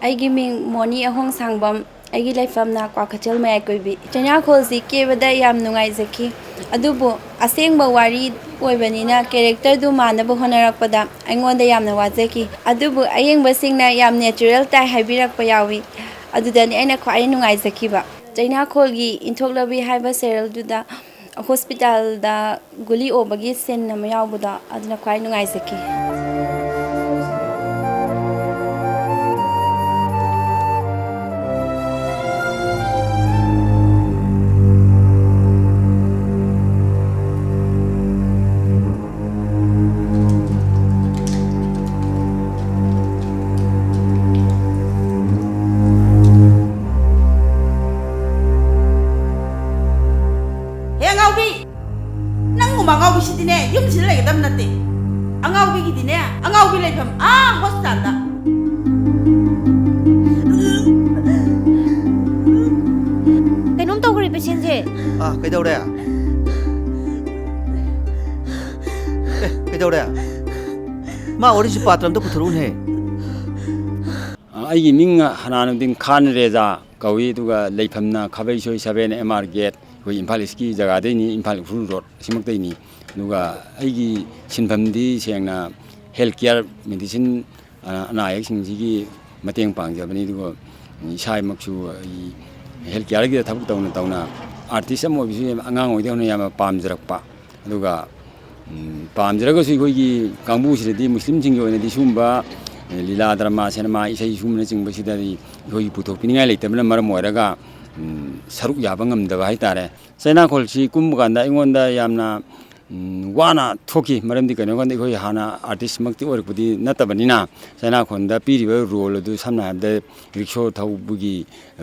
ꯑꯩꯒꯤ ꯃꯤꯡ ꯃꯣꯅꯤ ꯑꯍꯣꯡ ꯁꯥꯡꯕꯝ ꯑꯩꯒꯤ ꯂꯩꯐꯝꯅ ꯀ꯭ꯋꯥꯀꯩꯊꯦꯜ ꯃꯌꯥꯏꯀꯣꯏꯕꯤ ꯆꯩꯅꯥꯈꯣꯜꯁꯤ ꯀꯦꯕꯗ ꯌꯥꯝ ꯅꯨꯡꯉꯥꯏꯖꯈꯤ ꯑꯗꯨꯕꯨ ꯑꯁꯦꯡꯕ ꯋꯥꯔꯤ ꯑꯣꯏꯕꯅꯤꯅ ꯀꯦꯔꯦꯛꯇꯔꯗꯨ ꯃꯥꯟꯅꯕ ꯍꯣꯠꯅꯔꯛꯄꯗ ꯑꯩꯉꯣꯟꯗ ꯌꯥꯝꯅ ꯋꯥꯖꯈꯤ ꯑꯗꯨꯕꯨ ꯑꯌꯦꯡꯕꯁꯤꯡꯅ ꯌꯥꯝ ꯅꯦꯆꯔꯦꯜ ꯇꯥꯏ ꯍꯥꯏꯕꯤꯔꯛꯄ ꯌꯥꯎꯏ ꯑꯗꯨꯗꯅꯤ ꯑꯩꯅ ꯈ꯭ꯋꯥꯏꯗꯒꯤ ꯅꯨꯡꯉꯥꯏꯖꯈꯤꯕ ꯆꯩꯅꯥꯈꯣꯜꯒꯤ ꯏꯟꯊꯣꯛꯂꯕꯤ ꯍꯥꯏꯕ ꯁꯦꯔꯦꯜꯗꯨꯗ ꯍꯣꯁꯄꯤꯇꯥꯜꯗ ꯒꯨꯂꯤ ꯑꯣꯕꯒꯤ ꯁꯤꯟ ꯑꯃ ꯌꯥꯎꯕꯗꯣ ꯑꯗꯨꯅ ꯈ꯭ꯋꯥꯏ ꯅꯨꯡꯉꯥꯏꯖꯈꯤ ꯑꯉꯥꯎꯕꯤꯁꯤꯗꯤꯅꯦ ꯌꯨꯝꯁꯤꯗ ꯂꯩꯒꯗꯕ ꯅꯠꯇꯦ ꯑꯉꯥꯎꯕꯤꯒꯤꯗꯤꯅꯦ ꯑꯉꯥꯎꯕꯤ ꯂꯩꯐꯝ ꯍꯣꯁꯄꯤꯇꯥꯜꯗ ꯀꯩꯅꯣꯝ ꯇꯧꯈ꯭ꯔꯦ ꯄꯦꯁꯦꯟꯁꯦ ꯀꯩꯗꯧꯔꯦ ꯀꯩꯗꯧꯔꯦ ꯃꯥ ꯑꯣꯔꯤꯁꯤ ꯄꯥꯇ꯭ꯔ ꯑꯝꯇ ꯄꯨꯊꯣꯔꯛꯎꯅꯦ ꯑꯩꯒꯤ ꯃꯤꯡ ꯍꯅꯥꯅꯨꯗꯤꯟ ꯈꯥꯟ ꯔꯦꯖꯥ ꯀꯧꯏ ꯑꯗꯨꯒ ꯂꯩꯐꯝꯅ ꯈꯥꯕꯩꯁꯣꯏ 7 MR ꯒꯦꯠ ꯑꯩꯈꯣꯏ ꯏꯝꯐꯥꯜ ꯏꯁꯀꯤ ꯖꯒꯥꯗꯩꯅꯤ ꯏꯝꯐꯥꯜ ꯎꯈ꯭ꯔꯨꯜ ꯔꯣꯗ ꯑꯁꯤꯃꯛꯇꯩꯅꯤ ꯑꯗꯨꯒ ꯑꯩꯒꯤ ꯁꯤꯟꯐꯝꯗꯤ ꯁꯦꯡꯅ ꯍꯦꯜꯊ ꯀꯦꯌꯔ ꯃꯦꯗꯤꯁꯤꯟ ꯑꯅꯥ ꯑꯌꯦꯛꯁꯤꯡꯁꯤꯒꯤ ꯃꯇꯦꯡ ꯄꯥꯡꯖꯕꯅꯤ ꯑꯗꯨꯒ ꯏꯁꯥꯃꯛꯁꯨ ꯑꯩ ꯍꯦꯜꯊ ꯀꯦꯌꯔꯒꯤꯗ ꯊꯕꯛ ꯇꯧꯅ ꯇꯧꯅ ꯑꯥꯔꯇꯤꯁ ꯑꯃ ꯑꯣꯏꯕꯁꯨ ꯑꯉꯥꯡ ꯑꯣꯏꯗꯧꯅ ꯌꯥꯝꯅ ꯄꯥꯝꯖꯔꯛꯄ ꯑꯗꯨꯒ ꯄꯥꯝꯖꯔꯒꯁꯨ ꯑꯩꯈꯣꯏꯒꯤ ꯀꯥꯡꯕꯨꯁꯤꯗꯗꯤ ꯃꯨꯁꯂꯤꯝꯁꯤꯡꯒꯤ ꯑꯣꯏꯅꯗꯤ ꯁꯤꯒꯨꯝꯕ ꯂꯤꯂꯥ ꯗ꯭ꯔꯃꯥ ꯁꯤꯅꯦꯃꯥ ꯏꯁꯩ ꯁꯤꯒꯨꯝꯕꯅꯆꯤꯡꯕꯁꯤꯗꯗꯤ ꯑꯩꯈꯣꯏꯒꯤ ꯄꯨꯊꯣꯛꯄꯤꯅꯤꯡꯉꯥꯏ ꯂꯩꯇꯕꯅ ꯃꯔꯝ ꯑꯣꯏꯔꯒ ꯁꯔꯨꯛ ꯌꯥꯕ ꯉꯝꯗꯕ ꯍꯥꯏꯇꯥꯔꯦ ꯆꯩꯅꯥꯈꯣꯜꯁꯤ ꯀꯨꯝꯕ ꯀꯥꯟꯗ ꯑꯩꯉꯣꯟꯗ ꯌꯥꯝꯅ ꯋꯥꯅ ꯊꯣꯛꯈꯤ ꯃꯔꯝꯗꯤ ꯀꯩꯅꯣ ꯀꯥꯟꯗ ꯑꯩꯈꯣই ꯍꯥꯟꯅ ꯑꯥꯔꯇꯤꯁꯃꯛꯇꯤ ꯑꯣꯏꯔꯛꯄꯗꯤ ꯅꯠꯇꯕꯅꯤꯅ ꯆꯩꯅꯥꯈꯣꯜꯗ ꯄꯤꯔꯤꯕ ꯔꯣꯜ ꯑꯗꯨ ꯁꯝꯅ ꯍꯥꯏꯔꯕꯗ ꯔꯤꯛꯁꯣ ꯊꯧꯕꯒꯤ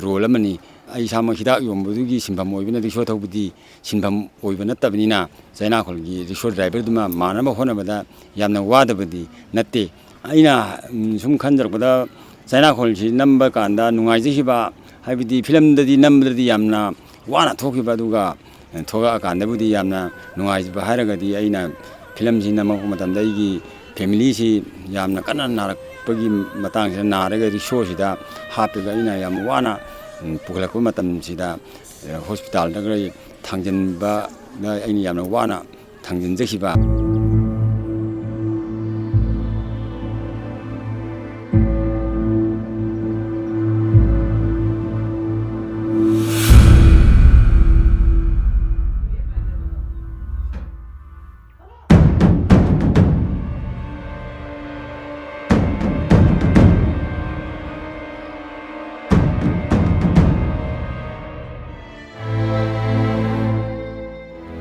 ꯔꯣꯜ ꯑꯃꯅꯤ ꯑꯩ ꯏꯁꯥꯃꯛ ꯍꯤꯗꯥꯛ ꯌꯣꯟꯕꯗꯨꯒꯤ ꯁꯤꯟꯐꯝ ꯑꯣꯏꯕꯅ ꯔꯤꯛꯁꯣ ꯊꯧꯕꯗꯤ ꯁꯤꯟꯐꯝ ꯑꯣꯏꯕ ꯅꯠꯇꯕꯅꯤꯅ ꯆꯩꯅꯥꯈꯣꯜꯒꯤ ꯔꯤꯛꯁꯣ ꯗ꯭ꯔꯥꯏꯚꯔꯗꯨꯃ ꯃꯥꯟꯅꯕ ꯍꯣꯠꯅꯕꯗ ꯌꯥꯝꯅ ꯋꯥꯗꯕꯗꯤ ꯅꯠꯇꯦ ꯑꯩꯅ ꯁꯨꯝ ꯈꯟꯖꯔꯛꯄꯗ ꯆꯩꯅꯥꯈꯣꯜꯁꯤ ꯅꯝꯕ ꯀꯥꯟꯗ ꯅꯨꯡꯉꯥꯏꯖꯈꯤꯕ ꯍꯥꯏꯕꯗꯤ ꯐꯤꯂꯝꯗꯗꯤ ꯅꯝꯕꯗꯗꯤ ꯌꯥꯝꯅ ꯋꯥꯅ ꯊꯣꯛꯈꯤꯕ ꯑꯗꯨꯒ ꯊꯣꯛꯂꯛꯑꯀꯥꯟꯗꯕꯨꯗꯤ ꯌꯥꯝꯅ ꯅꯨꯡꯉꯥꯏꯖꯕ ꯍꯥꯏꯔꯒꯗꯤ ꯑꯩꯅ ꯐꯤꯂꯝꯁꯤ ꯅꯝꯃꯛꯄ ꯃꯇꯝꯗ ꯑꯩꯒꯤ ꯐꯦꯃꯤꯂꯤꯁꯤ ꯌꯥꯝꯅ ꯀꯟꯅ ꯅꯥꯔꯛꯄꯒꯤ ꯃꯇꯥꯡꯁꯤꯗ ꯅꯥꯔꯒ ꯔꯤꯛꯁꯣꯁꯤꯗ ꯍꯥꯞꯄꯒ ꯑꯩꯅ ꯌꯥꯝ ꯋꯥꯅ ꯄꯨꯈꯠꯂꯛꯄ ꯃꯇꯝꯁꯤꯗ ꯍꯣꯁꯄꯤꯇꯥꯜꯗꯒ ꯊꯥꯡꯖꯟꯕꯗ ꯑꯩꯅ ꯌꯥꯝꯅ ꯋꯥꯅ ꯊꯥꯡꯖꯟꯖꯈꯤꯕ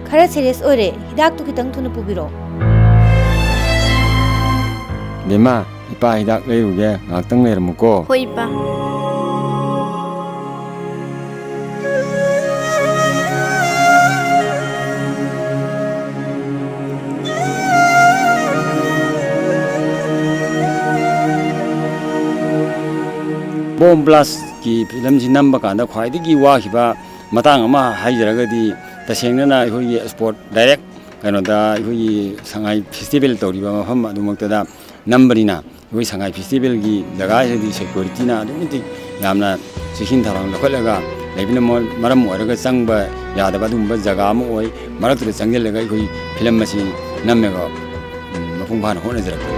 खरा सीरियस ओरे हिदाक तो खितंग थुना पुबिरो बेमा इपा हिदाक लेरुगे ngakhtang lermuko ꯍꯣꯏ ꯏꯄꯥ ꯕꯣꯝ ꯕ꯭ꯂꯥꯁꯀꯤ ꯐꯤꯂꯝꯁꯤ ꯅꯝꯕ ꯀꯥꯟꯗ ꯈ꯭ꯋꯥꯏꯗꯒꯤ ꯋꯥꯈꯤꯕ ꯃꯇꯥꯡ ꯑꯃ ꯍꯥꯏꯖꯔꯒꯗꯤ ꯇꯁꯦꯡꯅ ꯑꯩꯈꯣꯏꯒꯤ ꯁ꯭ꯄꯣꯔꯠ ꯗꯥꯏꯔꯦꯛ ꯀꯩꯅꯣꯗ ꯑꯩꯈꯣꯏꯒꯤ ꯁꯉꯥꯏ ꯐꯦꯁꯇꯤꯚꯦꯜ ꯇꯧꯔꯤꯕ ꯃꯐꯝ ꯑꯗꯨꯃꯛꯇꯗ ꯅꯝꯕꯅꯤꯅ ꯑꯩꯈꯣꯏ ꯁꯉꯥꯏ ꯐꯦꯁꯇꯤꯚꯦꯜꯒꯤ ꯖꯒꯥꯁꯤꯗꯤ ꯁꯦꯀ꯭ꯌꯨꯔꯤꯇꯤꯅ ꯑꯗꯨꯛꯀꯤ ꯃꯇꯤꯛ ꯌꯥꯝꯅ ꯆꯦꯛꯁꯤꯟ ꯊꯧꯔꯥꯡ ꯂꯧꯈꯠꯂꯒ ꯂꯩꯕꯅ ꯃꯔꯝ ꯑꯣꯏꯔꯒ ꯆꯪꯕ ꯌꯥꯗꯕ ꯑꯗꯨꯒꯨꯝꯕ ꯖꯒꯥ ꯑꯃ ꯑꯣꯏ ꯃꯔꯛꯇꯨꯗ ꯆꯪꯁꯤꯜꯂꯒ ꯑꯩꯈꯣꯏ ꯐꯤꯂꯝ ꯑꯁꯤ ꯅꯝꯃꯒ ꯃꯄꯨꯡ ꯐꯥꯅ ꯍꯣꯠꯅꯖꯔꯛꯄꯅꯤ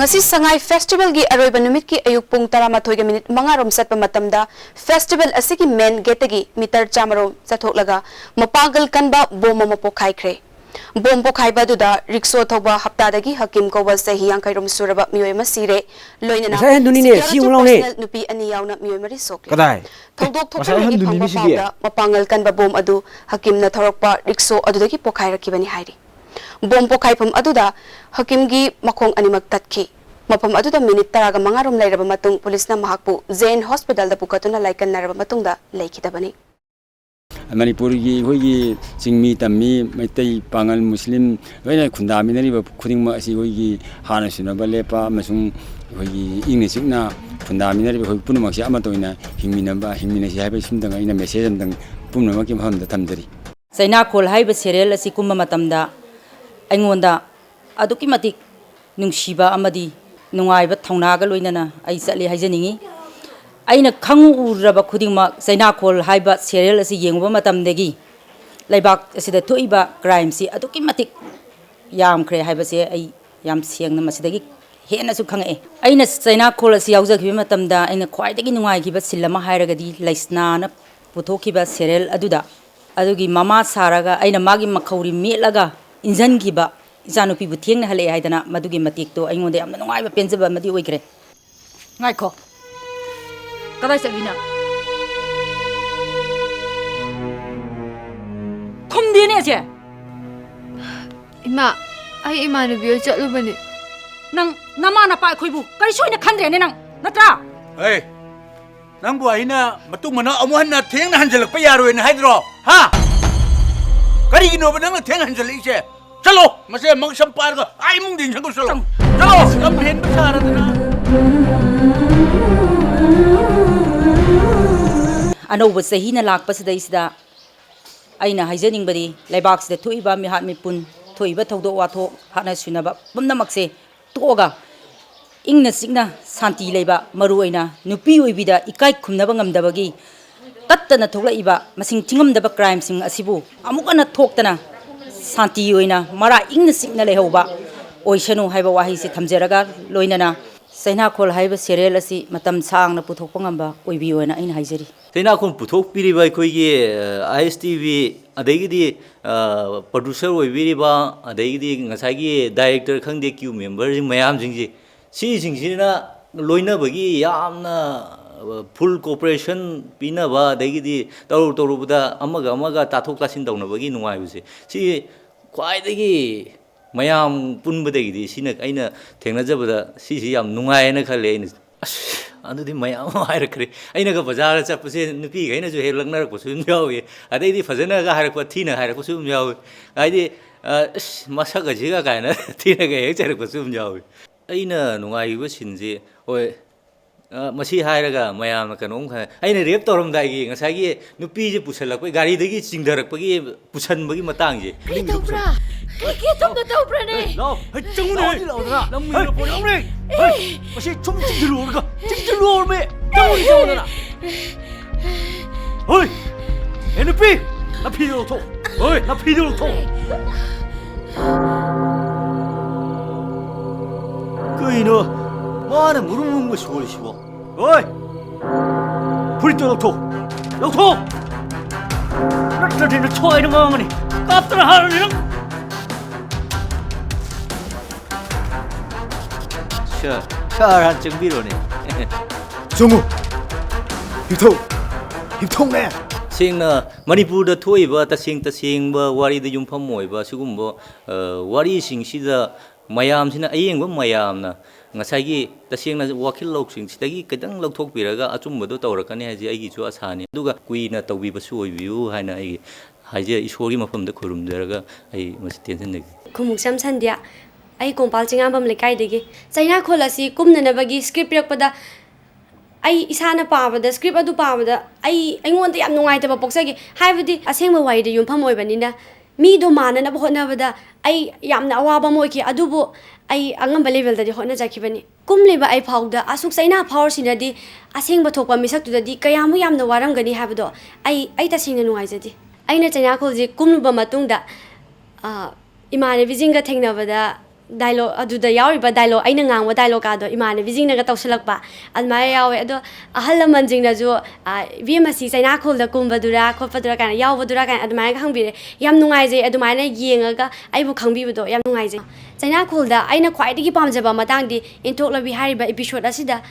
ngasi sangai festival gi aroiba numit ki ayuk pung 13:05 rom satpa matamda festival asigi main gate gi meter chamarom chathoklaga mapagal kanba bom ma pokhaikhre bom pokhaiba duda rikso thoba hapta dagi hakim ko wa sahi yankairom suraba mioi ma sire loinana sai handuni ne si unglong ne nupi ani yauna mioi mari sok kadai thongdok thokni phangba pawda mapangal kanba bom adu hakim na thorokpa rikso adu dagi pokhairakibani hairi bom pokhaifam aduda hakimgi makhong animak tatki mafam aduda minute 15 rom lairaba matung pulisna mahakpu Jain hospital da pukatuna laikan naraba matungda laikidabani Manipur की होगी चिंगमी तम्मी मैतई पांगल मुस्लिम वैना खुंदामिनरी खुदिंग मा असि होगी हाना सुनबा लेपा मसुंग होगी इंग्ने सिगना खुंदामिनरी होगी पुनमक्सि अमा तोइना हिंगमिनसि highway सिमदंग इना message अमदंग पुनमकि मफमदा थमजरी Cheinakhol haiba serial asi kumba matamda aingonda aduki matik nungsiba amadi nungaiba thaunaga loinana ai chali haijaningi aina khangu uraba khudingma Cheinakhol haiba serial asi yengba matamdegi laibak asida thoiba crime si aduki matik yam khre haiba se ai yam siangna masidagi hena su khangae aina Cheinakhol asi yaujaghi matamda aina khwaidagi nungai giba silama hairagadi laisna na puthokhiba serial aduda adugi mama saraga aina magi makhauri melaga injan giba ijanupi bu thiengna hale haidana madugi matik to aingonde amna nungaiba penjaba madi oigre ngai kho kadai salina khumdine je Ima, ai imanabi chatlubani. nang nama na pa khoibu kari soina khandre ne nang natra Hey, nang bu aina matung mana amuhan na theng na hanjalak pa yaro na haidro, ha? Kari gino ba nang theng hanjalak ise? Chalo, mase mang sampar ka, ay mong din siyang chalo. Chalo, kampihin ba sa arat na? anouba sahi na lakpa sa daisda aina haijaning bari laibak sida thoiba mi hat mi pun thoiba thaudo watho hana sunaba pumnamakse toga ingna signa santi leiba maru aina nupi oibida ikai khumnaba ngamdabagi tattana thoglaiba masing tingamdaba crime sing asibu amukana thoktana santi oina mara ingna signa lehoba oisanu haiba wahi se thamjeraga loinana Cheinakhol haiba serial asi matam sangna puthokpa ngamba oibi oina aina haijari Cheinakhol puthok piriba aikoigi ISTV adagidi producer oibiriba adagidi ngasagi director khangde queue member jing mayam jingji si jingsina loinabagi yamna full cooperation pinaba adagidi torubuda amaga tathok tasin dawnabagi nungaibse si khwaidagi mayam punbadagidi sina aina thengnajabada si yam nungaina khale aina adudi mayam hairakre aina ga bazar chapse nupi gaina jo helaknar ko sum yawi adai fajana ga hairakpa thina hairakpa sum yawi aidi masaga jiga kaina thina ga hek charakpa sum yawi aina nungai ba sinji oi masi hairaga mayam kanom kha aina rep torom dai gi ngasagi nupi je pusalakpai gari dagi chingdarakpagi pusanbagi matang je Tobra! Kiki tobda tobra ne! Lao, hey, chungune! Lam mi lo pon ong le. Hey, masi chum chingdiru orga. Chingdiru orme. Chunguna na. Hey! NP! Na pidol to. Hey, na pidol to. Kuino, mana murung mo sori siwo. Hey! Pidol to. Lo to. Nakta din choi na ngani. Kaptra har ni. 샤란 정비로네 정우! 힙통네! 생나 머니푸르다 토이바 타싱바 와리다 쮸팜 모이바 시군보 와리싱시다 마얌시나 아이앵바 마얌나 ngasagi tasengna wakil loksing sidagi kadang lokthokpiraga achumbodo tawrakani haji aigi chu asani duga kuina tawbiba su oibiu haina ai haje isori mafamda khurumjaraga ai masi tension ne khumuk sam sandia ai kompal chingambam lekai degi Cheinakhol asi kumnanabagi script rakpada ai isana pabada script adu pabada ai aingonda yam nungai ta poksagi haibadi asengba waide yumpham oibanina mi do manana bhonabada ai yamna awaba moiki adubu ai angamba level da hona jakibani kumleba ai phauda asuk Cheina power sinadi asengba thokpa misak tudadi kayamu yamna waramgani habado ai ta singna nungai jadi aina Cheinakhol ji kumluba matungda imane bijinga thengnabada dialogue aduda yauriba dialogue aina ngangwa dialogue ado imane bijingna ga tawsalakpa almai yawe ado ahal manjingna jo vmasi Cheinakhol da kumbadura khoppadura kana yawbadura kana admai ga hangbire yam nungai je admai na yengaga aibu khangbibudo yam nungai je Cheinakhol da aina khwaidigi pamjaba matangdi intokla bi hariba episode asida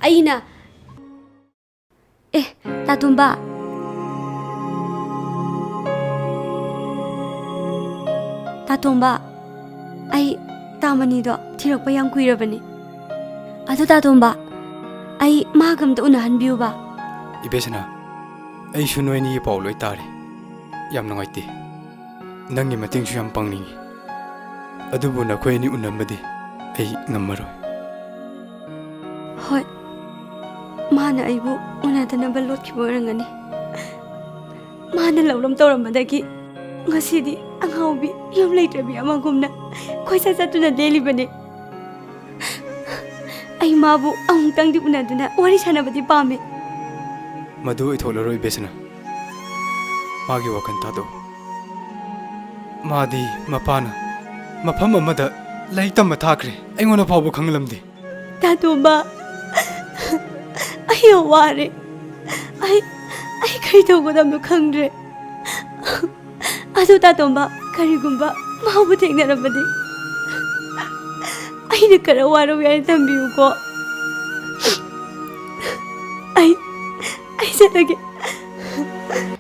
aina tatumba तातोंबा आई तामनीदो थिरकपा याम कुइरबनी अदु तातोंबा आई मागमद उनहनबियुबा इबेसना आई सुनोइनी पाउ लोइ तारे याम नंगाइते नंगी मतेंगसु याम पांगनिंगी अदुबु नखोइनी उनमबदि आई ngमरो होय माना आइबु उनादनबा लोटखिबो रंगनी माना लौलम तौरमदगी ngasidi angaubi yam leitrabi amagumna khoisa satuna delibane ai mabu amtang di unaduna wari sanabadi pame मधु इथोलरोइ बेसना मागी वखन तादो मादी मपाना मफम अमदा लैतम थाखरे ऐंगोना फावबो खंगलमदे तातोबा आयो वारे आई करी तौगदमनो खंगरे अदु तातोबा करिगुंबा माबु थेंगनरबदि आइना करा वारो याय तंबियुको आई चलगे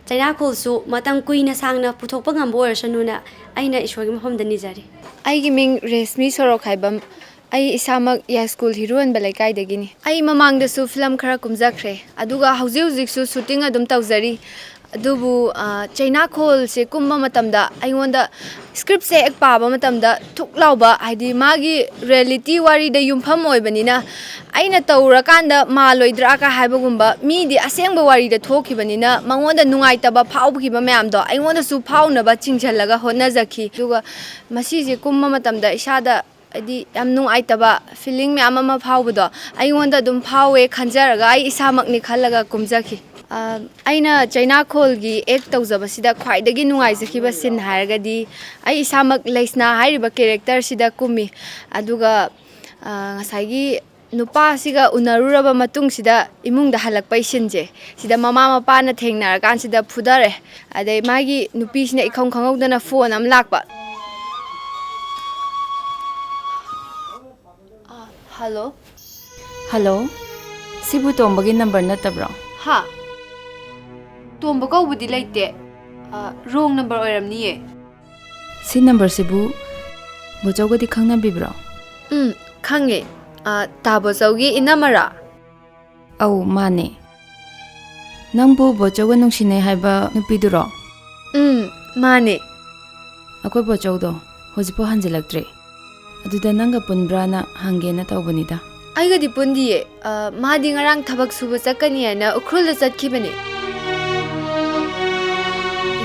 चैनाखोलसु मतम कुइना सांगना पुथोकपा ngamba ओरसनुना आइना ईश्वरगी मफमदा निजारी आइगी मिंग रेशमी सोरोक हाइबम आई इसामक या स्कूल हिरोइन बलाइकाइदगिनी आई ममांगदसु फिल्म खरा कुमजाख्रे अदुगा हौजे हौजिकसु शूटिंग अदुम तौजरी अदुबु चैनाखोल से कुम्बा मतमदा आइगोंदा स्क्रिप्ट से एक पाबा मतमदा थुक लाउबा हाइदि मागी रियलिटी वारी द युमफम ओइबनिना आइना तौरकांदा मालोइद्रा का हाइबगुंबा मीदि असेंगबा वारी द थोखिबनिना मंगोंदा नुंगाइतबा फाउबखिबा मयामदो आइगोंदासु फाउनबा चिंगछलगा होनजखि दुगा मसीजे कुम्बा मतमदा इसादा अदि याम नुंगाइतबा फीलिंग मयाम अमा फाउबदो आइगोंदा दुम फाउवे खंजरगा आई इसामकनि खलगा कुमजखि आइना चैनाखोलगी एक तौजबसिदा ख्वाइदगी नुंगाइजखिबा सिन हारगदी आई इसामक लेस्ना हाइरिबा कैरेक्टर सिदा कुमी अदुगा ngसाइगी नुपा सिगा उनरुरबा मतुंग सिदा इमुंगदा हलकपै सिनजे सिदा ममा मपाना थेंगनारकान सिदा फुदरे अदे मागी नुपीसिना इखौं खंगौदना फोन अम लाकपा हेलो हेलो सिबु तोंबगी नंबर नतब्रो हा तोंबा कौबुदी लेते रोंग नंबर ओइरमनिये सी नंबर सिबु बोजौगदी खंगनाबिब्रो खंगे ताबोजौगी इनमरा औ माने नंबु बोजौगा नुंसिने हाइबा नुपीदुरो माने अखोय बोजौदो होजिपो हंजिलक्त्रे अदुदा नंगा पुनब्राना हंगेना तौबनिदा आइगदी पुंदिये मादी ngarang थबक सुबु चकनी ना उखरुल चटखिबने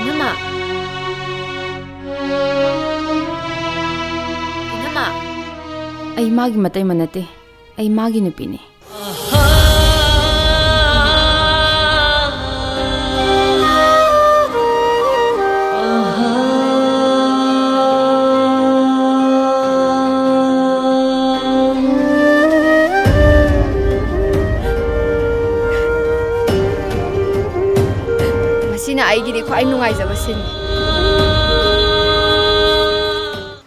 इनमा आई मागी मतै मनते आई मागी नुपीने मसीना आइगी ख्वाइ नुंगाइजबा सिन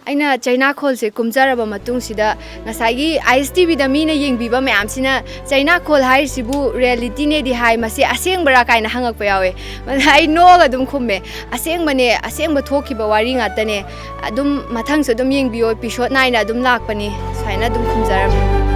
आइना चैनाखोल से कुमजरबा मतुंग सिदा ngसाइगी ISTV दा मीना येंगबिबा मयामसिना चैनाखोल हाइसिबु रियलिटी ने दि हाइ मसी असेंगबरा काइना हंगकपा यावे आई नोगा दुम खुमे असेंगबने असेंगबा थोखिबा वारी ngaतने अदुम मथंगसु दुम येंगबियो एपिसोड 9 ना दुम लाकपनी साइना दुम खुमजरम